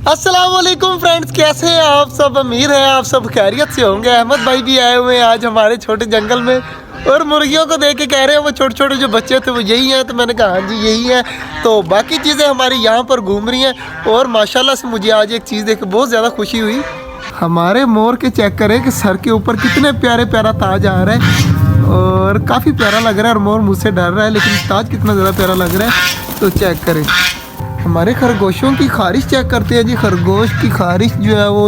अस्सलाम वालेकुम फ्रेंड्स, कैसे हैं आप सब। उम्मीद है आप सब खैरियत से होंगे। अहमद भाई भी आए हुए हैं आज हमारे छोटे जंगल में और मुर्गियों को देख के कह रहे हैं वो छोटे छोटे जो बच्चे थे वो यही हैं। तो मैंने कहा हाँ जी यही हैं। तो बाकी चीज़ें हमारी यहाँ पर घूम रही हैं और माशाल्लाह से मुझे आज एक चीज़ देख के बहुत ज़्यादा खुशी हुई। हमारे मोर के चेक करें कि सर के ऊपर कितने प्यारे प्यारा ताज आ रहा है और काफ़ी प्यारा लग रहा है। और मोर मुझसे डर रहा है लेकिन ताज कितना ज़्यादा प्यारा लग रहा है। तो चेक करें, हमारे खरगोशों की खारिश चेक करते हैं जी। खरगोश की खारिश जो है वो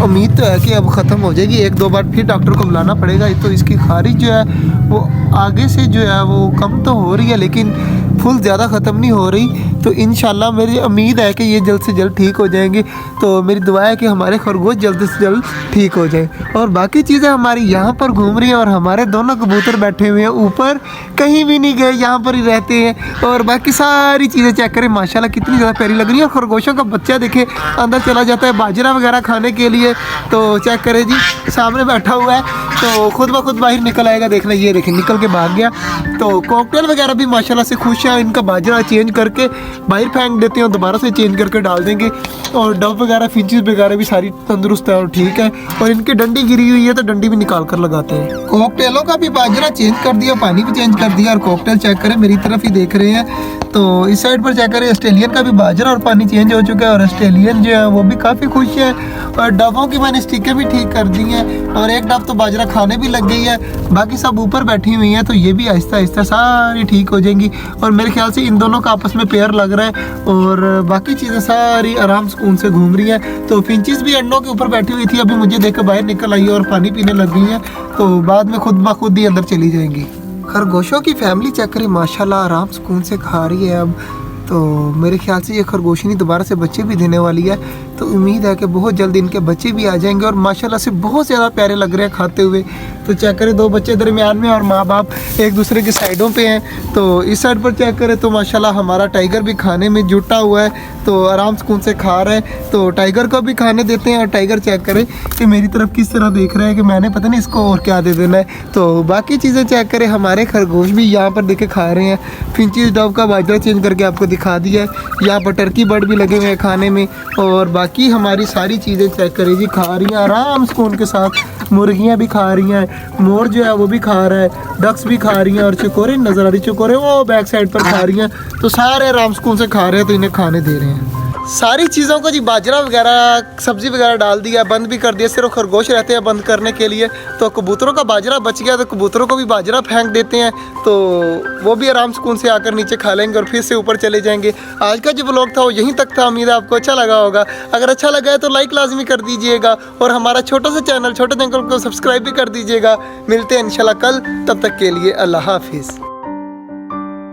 उम्मीद तो है कि अब ख़त्म हो जाएगी, एक दो बार फिर डॉक्टर को बुलाना पड़ेगा। तो इसकी खारिश जो है वो आगे से जो है वो कम तो हो रही है लेकिन फुल ज़्यादा ख़त्म नहीं हो रही। तो इंशाल्लाह मेरी उम्मीद है कि ये जल्द से जल्द ठीक हो जाएंगे। तो मेरी दुआ है कि हमारे खरगोश जल्द से जल्द ठीक हो जाए। और बाकी चीज़ें हमारी यहाँ पर घूम रही हैं और हमारे दोनों कबूतर बैठे हुए हैं ऊपर, कहीं भी नहीं गए, यहाँ पर ही रहते हैं। और बाकी सारी चीज़ें चेक करें, माशाल्लाह कितनी ज़्यादा प्यारी लग रही है। और खरगोशों का बच्चा देखे अंदर चला जाता है बाजरा वगैरह खाने के लिए। तो चेक करें जी, सामने बैठा हुआ है तो खुद ब खुद बाहर निकल आएगा। देखना, ये देखें निकल के भाग गया। तो कॉकटेल वगैरह भी माशाल्लाह से खुश है। इनका बाजरा चेंज करके बाहर फेंक देते हैं और दोबारा से चेंज करके डाल देंगे। और डब वगैरह फिंचेस वगैरह भी सारी तंदुरुस्त है और ठीक है। और इनकी डंडी गिरी हुई है तो डंडी भी निकाल कर लगाते हैं। कॉकटेलों का भी बाजरा चेंज कर दिया, पानी भी चेंज कर दिया। और कॉकटेल चेक करें मेरी तरफ ही देख रहे हैं। तो इस साइड पर चेक करें, ऑस्ट्रेलियन का भी बाजरा और पानी चेंज हो चुका है और ऑस्ट्रेलियन जो है वो भी काफ़ी खुश है। और डबों की मैंने स्टिकें भी ठीक कर दी हैं और एक डब तो बाजरा खाने भी लग गई है। बाकी सब ऊपर बैठी हुई हैं तो ये भी आहिस्ता आहिस्ता सारी ठीक हो जाएंगी। और मेरे ख्याल से इन दोनों का आपस में पेयर लग रहा है और बाकी चीज़ें सारी आराम सुकून से घूम रही हैं। तो फिंचेस भी अंडों के ऊपर बैठी हुई थी, अभी मुझे देख कर बाहर निकल आई है और पानी पीने लग गई हैं। तो बाद में खुद ब खुद ही अंदर चली जाएंगी। खरगोशों की फैमिली चेक करें, माशाल्लाह आराम सुकून से खा रही है। अब तो मेरे ख्याल से ये खरगोशनी दोबारा से बच्चे भी देने वाली है। तो उम्मीद है कि बहुत जल्द इनके बच्चे भी आ जाएंगे और माशाल्लाह से बहुत ज़्यादा प्यारे लग रहे हैं खाते हुए। तो चेक करें, दो बच्चे दरमियान में और माँ बाप एक दूसरे की साइडों पे हैं। तो इस साइड पर चेक करें तो माशाल्लाह हमारा टाइगर भी खाने में जुटा हुआ है, तो आराम सुकून से खा रहा है। तो टाइगर को भी खाने देते हैं और टाइगर चेक करें कि मेरी तरफ किस तरह देख रहा है कि मैंने पता नहीं इसको और क्या दे देना है। तो बाकी चीज़ें चेक करें, हमारे खरगोश भी यहाँ पर देखे खा रहे हैं। फिंचेस डब का बाजरा चेंज करके आपको दिखा दिया है। यहाँ पर टर्की बर्ड भी लगे हुए हैं खाने में। और बाकी हमारी सारी चीज़ें चेक करें जी, खा रही हैं आराम सुकून के साथ। मुर्गियाँ भी खा रही हैं, मोर जो है वो भी खा रहा है, डक्स भी खा रही हैं और चिकोरे नज़र आ रही, चिकोरे वो बैक साइड पर खा रही हैं। तो सारे आराम सुकून से खा रहे हैं। तो इन्हें खाने दे रहे हैं सारी चीज़ों को जी। बाजरा वगैरह सब्ज़ी वगैरह डाल दिया, बंद भी कर दिया। सिर्फ खरगोश रहते हैं बंद करने के लिए। तो कबूतरों का बाजरा बच गया तो कबूतरों को भी बाजरा फेंक देते हैं। तो वो भी आराम सुकून से आकर नीचे खा लेंगे और फिर से ऊपर चले जाएंगे। आज का जो व्लॉग था वो यहीं तक था। उम्मीद है आपको अच्छा लगा होगा। अगर अच्छा लगा है तो लाइक लाजमी कर दीजिएगा और हमारा छोटा सा चैनल छोटे जंगल को सब्सक्राइब भी कर दीजिएगा। मिलते हैं इंशाल्लाह कल, तब तक के लिए अल्लाह हाफिज़।